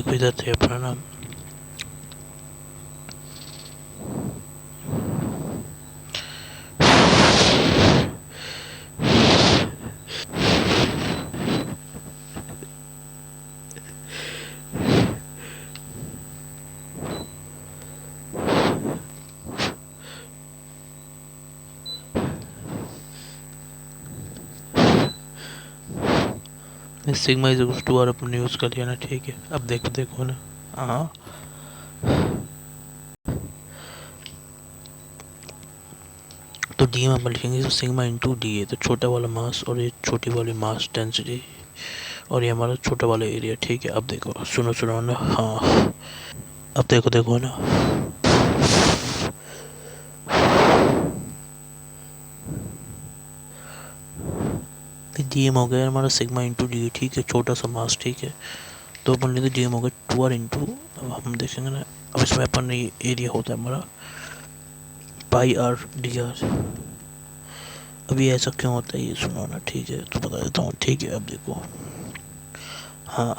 देखो इधर थे अपना नाम। Sigma is equal to R अपन यूज कर लिया ना, ठीक है। अब देखो देखो ना, हाँ तो डी में अपन लिखेंगे तो सिग्मा इंटू डी है, तो छोटा वाला मास और ये छोटी वाली मास डेंसिटी और ये हमारा छोटा वाला एरिया, ठीक है। अब देखो सुनो सुनो ना, हाँ अब देखो देखो ना, डी एम हो गया हमारा सिग्मा इंटू डी, ठीक है, छोटा सा मास, ठीक है। तो अपन लेते डी एम हो गया 2r इंटू, अब हम देखेंगे ना, अब इसमें अपन ये एरिया होता है हमारा पाई आर डी आर। अभी ऐसा क्यों होता है ये सुनो ना, ठीक है, तो बता देता हूँ, ठीक है। अब देखो, हाँ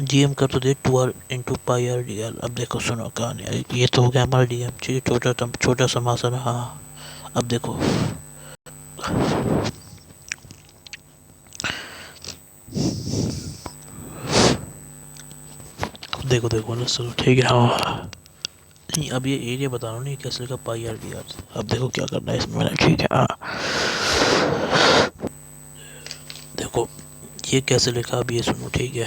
जी एम कर तो दे 2r into pi R D R. अब देखो सुनो कहानी, ये तो हो गया हमारा डी एम, ठीक है, छोटा सा मास है ना, हाँ। अब देखो देखो देखो ना, सुनो ठीक है, हाँ। नहीं अब ये एरिया बता रहा हूँ नहीं, कैसे लिखा पाई आर डी आर। अब देखो क्या करना है इसमें मैंने, ठीक है, हाँ। देखो ये कैसे लिखा, अब ये सुनो, ठीक है।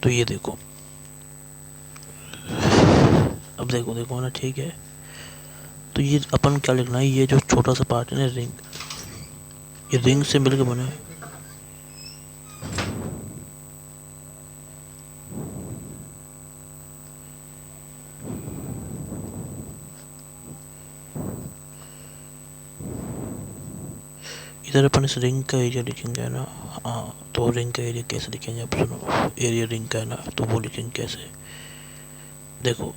तो ये देखो, अब देखो देखो ना, ठीक है। तो ये अपन क्या लिखना है, ये जो छोटा सा पार्ट है ना रिंग, ये रिंग से मिलकर बना है। इधर अपन इस रिंग का एरिया लिखेंगे ना, हाँ। तो रिंग का एरिया कैसे लिखेंगे, अब सुनो, एरिया रिंग का है ना, तो वो लिखेंगे कैसे, देखो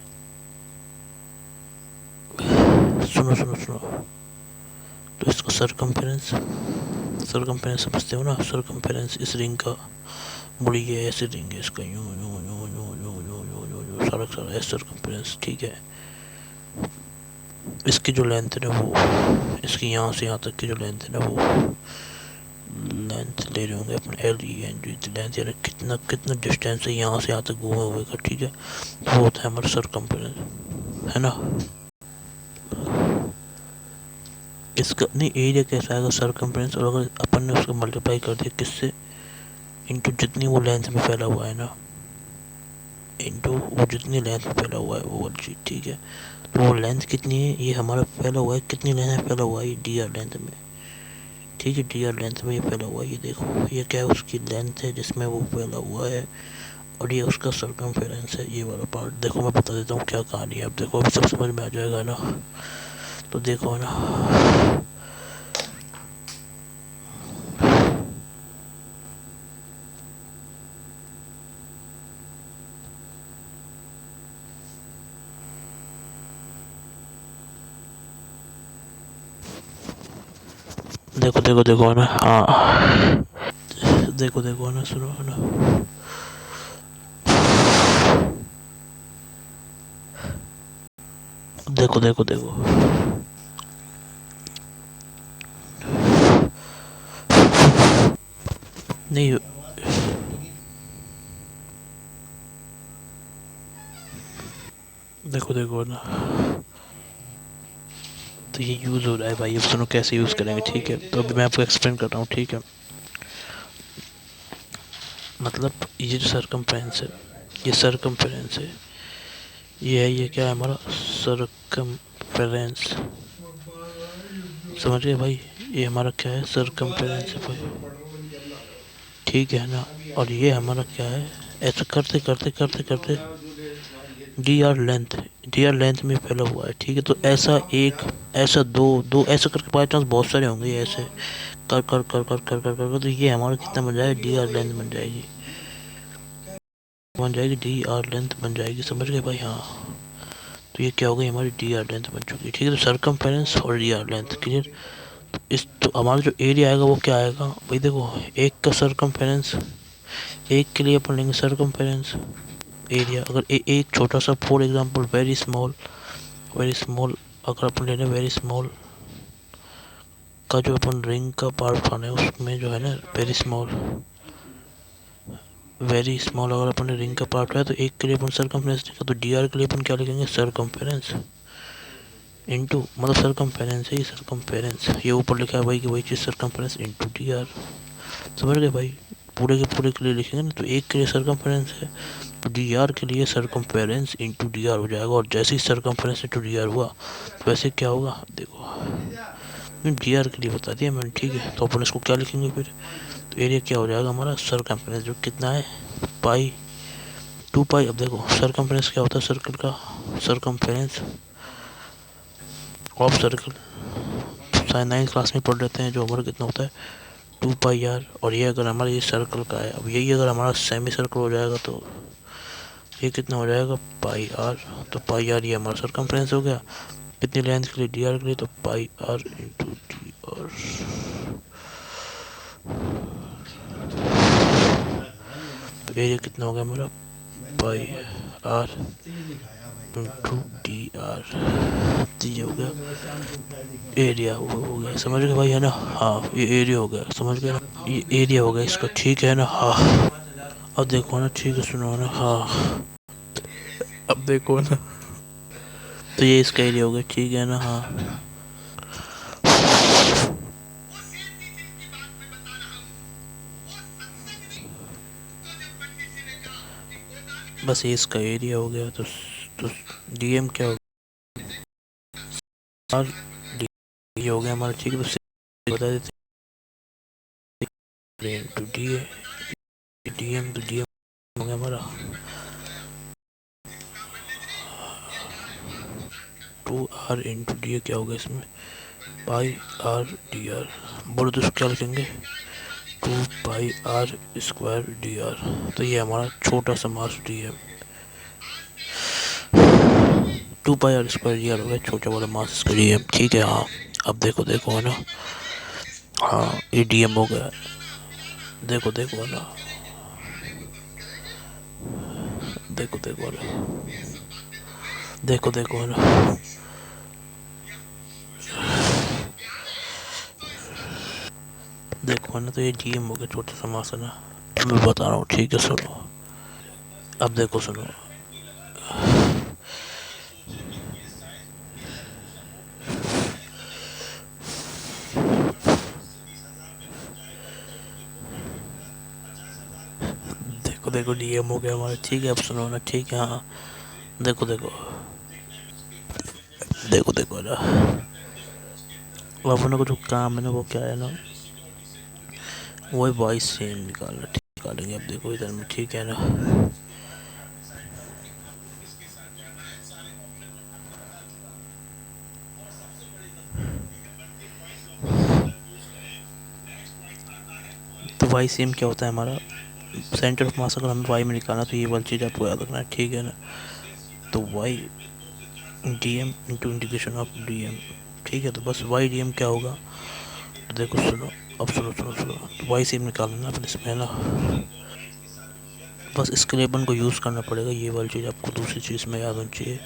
सुनो सुनो सुनो। तो इसका सरकमफेरेंस समझते हो ना, सरकमफेरेंस इस रिंग का, बोली ये ऐसे रिंग है इसका, यूं यूं यूं यूं यूं यूं यूं यूं यूं सारा सारा ऐसे सरकमफेरेंस, ठीक है। इसकी जो लेंथ है ना वो, इसकी यहाँ से यहाँ तक की जो लेंथ है ना वो लेंथ ले रहे होंगे अपने L E N G length, यानी कितना कितना डिस्टेंस है यहाँ से यहाँ तक घूमे हुए का, ठीक है। तो वो होता है हमारा सरकमफेरेंस, है ना। इसका नहीं एरिया कैसा आएगा, सरकमफेरेंस, और अगर अपन ने उसको मल्टीप्लाई कर दिया किससे, इंटू जितनी वो लेंथ में फैला हुआ है ना, इंटू वो जितनी लेंथ में फैला हुआ है वो वाली चीज़, ठीक है। तो वो लेंथ कितनी है, ये हमारा फैला हुआ है, कितनी लेंथ में फैला हुआ है, ये डी आर लेंथ में, ठीक है। डी आर लेंथ में ये फैला हुआ है, ये देखो ये क्या है, उसकी लेंथ है जिसमें वो फैला हुआ है, और ये उसका सरकमफेरेंस है, ये वाला पार्ट। देखो मैं बता देता हूँ क्या कहानी है, अब देखो अभी सब समझ में आ जाएगा ना। तो देखो ना, देखो देखो देखो ना, हाँ देखो देखो ना, सुनो ना, देखो देखो देखो, नहीं देखो देखो ना, तो ये यूज़ हो रहा है भाई, अब सुनो कैसे यूज़ करेंगे, ठीक है। तो अभी मैं आपको एक्सप्लेन कर रहा हूँ, ठीक है। मतलब ये जो सरकमफेरेंस है, ये सरकमफेरेंस है, ये है, ये क्या है हमारा सरकमफेरेंस, समझ गए भाई। ये हमारा क्या है, सरकमफेरेंस है भाई, ठीक है ना। और ये हमारा क्या है, ऐसा करते करते करते करते डी आर लेंथ में फैला हुआ है, ठीक है। तो ऐसा एक, ऐसा दो, दो ऐसा करके बाई चांस बहुत सारे होंगे ऐसे कर कर कर कर कर कर कर, तो ये हमारा कितना बन जाएगा, D R length D R length बन जाएगी, समझ गए भाई, हाँ। तो ये क्या हो गई, हमारी डी आर लेंथ बन चुकी है, ठीक है। तो सरकमफेरेंस और डी आर लेंथ क्लियर। इस तो हमारा जो एरिया आएगा वो क्या आएगा भाई, देखो एक का सरकमफेरेंस एक के लिए अपन लेंगे सरकमफेरेंस एरिया। अगर एक छोटा सा फॉर एग्जांपल वेरी स्मॉल अगर अपन ले लें वेरी स्मॉल का जो अपन रिंग का पार्ट उठाना है उसमें जो है ना वेरी स्मॉल अगर अपन ने रिंग का पार्ट है तो एक के लिए अपन सरकमफेरेंस लिखा, तो डी आर के लिए अपन क्या लिखेंगे सरकमफेरेंस इंटू मतलब सरकमफेरेंस है ये सरकमफेरेंस, ये ऊपर लिखा है भाई कि वही चीज़ सरकमफेरेंस इंटू डी आर। समझ गए भाई, पूरे के लिए लिखेंगे ना, तो एक के लिए सरकमफेरेंस है तो डी आर के लिए सरकमफेरेंस इंटू डी आर हो जाएगा। और जैसे ही सरकमफेरेंस इंटू डी आर हुआ तो वैसे क्या होगा देखो, डी आर के लिए बता दिया मैंने, ठीक है। तो अपन इसको क्या लिखेंगे फिर, तो एरिया क्या हो जाएगा हमारा सरकमफेरेंस जो कितना है पाई 2 पाई। अब देखो सरकमफेरेंस क्या होता है सर्कल का, सरकमफेरेंस ऑफ सर्कल शायद 9th क्लास में पढ़ लेते हैं, जो हमारा कितना होता है 2 पाई आर। और ये अगर हमारा ये सर्कल का है, अब यही अगर हमारा सेमी सर्कल हो जाएगा तो ये कितना हो जाएगा पाई आर। तो पाई आर ये हमारा सरकमफेरेंस हो गया, कितनी लेंथ के लिए डी आर के लिए, तो पाई आर इंटू डी आर। तो एरिया कितना हो गया हमारा पाई आर इंटू डी आर, ये हो गया एरिया हो गया। समझ गए भाई है ना, हाँ ये एरिया हो गया, समझ गए ना, ये एरिया हो गया इसका, ठीक है ना। हाँ अब देखो ना, ठीक है सुनो ना, हाँ अब देखो ना, तो ये इसका एरिया हो गया, ठीक है ना। हाँ बस ये इसका एरिया हो गया, तो डी एम क्या हो गया, डी हो गया हमारा, ठीक है। तो बता देते two D A D M, तो डी एम हो गया हमारा 2 आर इंटू डी ए, क्या होगा इसमें पाई आर डी आर। बोलो तो क्या लिखेंगे 2 pi r square d r. तो ये हमारा छोटा सा mass d m 2 pi r square d r हो गया, छोटा वाला मास इसका डी एम, ठीक है। हाँ अब देखो है ना, हाँ ये डी एम हो गया, देखो है ना, देखो है ना, देखो है ना, देखो है ना, तो ये डी एम हो गया छोटा सा मास है ना, मैं बता रहा हूँ, ठीक है सुनो। अब देखो सुनो, देखो डीएम हो गया हमारा, ठीक है। अब सुनो ना, ठीक है। हाँ देखो ना, अब अपने को जो काम है ना वो क्या है ना, वही वॉइस सेम निकालना, ठीक निकालेंगे। अब देखो इधर में, ठीक है ना, तो वाई सेम क्या होता है हमारा सेंटर ऑफ मास, अगर हमें वाई में निकालना तो ये वाली चीज़ आपको याद रखना है, ठीक है ना। तो Y D M into integration of D M, ठीक है। तो बस वाई डी एम क्या होगा, तो देखो सुनो, अब सुनो तो वाई सेम निकालना अपन इसमें है ना, बस इसके लिए अपन को यूज़ करना पड़ेगा ये वाली चीज़, आपको दूसरी चीज़ में याद होनी चाहिए।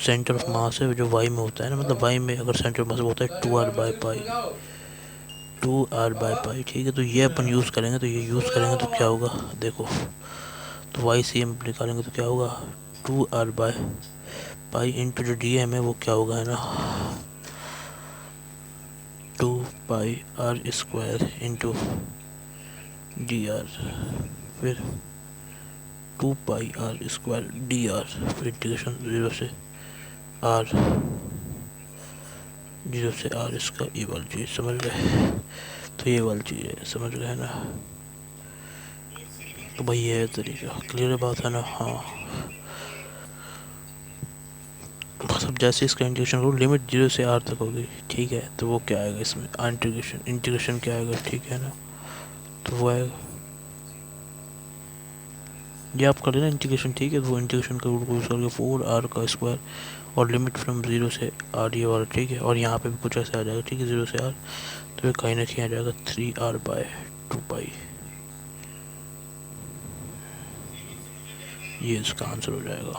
सेंटर ऑफ मास है जो वाई में होता है ना, मतलब वाई में अगर सेंटर ऑफ मास होता है 2r/पाई, ठीक है। तो ये अपन यूज़ करेंगे, तो ये यूज़ करेंगे तो क्या होगा देखो, तो वाई सी एम निकालेंगे तो क्या होगा 2r/पाई इंटू जो डी एम है वो क्या होगा है ना 2 pi are into D R, फिर 2 pi r square d are, फिर इंटीग्रेशन 0 से आर इसका, ये वाली चीज़ समझ गए। तो ये वाली चीज़ है, समझ गए ना। तो भाई ये है तरीका, क्लियर बात है ना। हाँ बस अब जैसे इसका इंटीग्रेशन करो, लिमिट 0 से R तक होगी, ठीक है। तो वो क्या आएगा इसमें इंटीग्रेशन क्या आएगा, ठीक है ना। तो वो आएगा, ये आप कर लेना इंटीग्रेशन, ठीक है। तो वो इंटीग्रेशन का रूल को यूज़ करके 4r² और लिमिट फ्रॉम 0 से R ये वाला, ठीक है। और यहाँ पे भी कुछ ऐसे आ जाएगा, ठीक है 0 से R, तो ये कहीं ना कहीं आ जाएगा 3r/2 पाई। ये इसका आंसर हो जाएगा।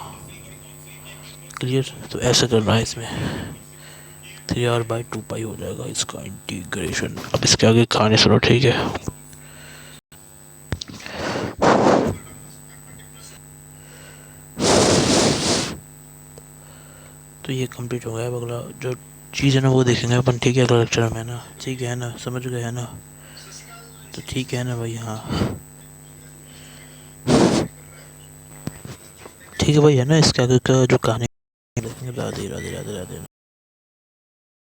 क्लियर। तो ऐसे करना है इसमें 3r/2 हो जाएगा इसका इंटीग्रेशन। अब इसके आगे कहानी सुनो, ठीक है। तो ये कंप्लीट हो गया। अब अगला जो चीज़ है ना वो देखेंगे अपन, ठीक है, अगला लेक्चर में ना, ठीक है ना, समझ गए है ना। तो ठीक है ना भाई, हाँ ठीक है भाई, है ना। इसके आगे का जो कहानी देखेंगे। राधे राधे राधे राधे।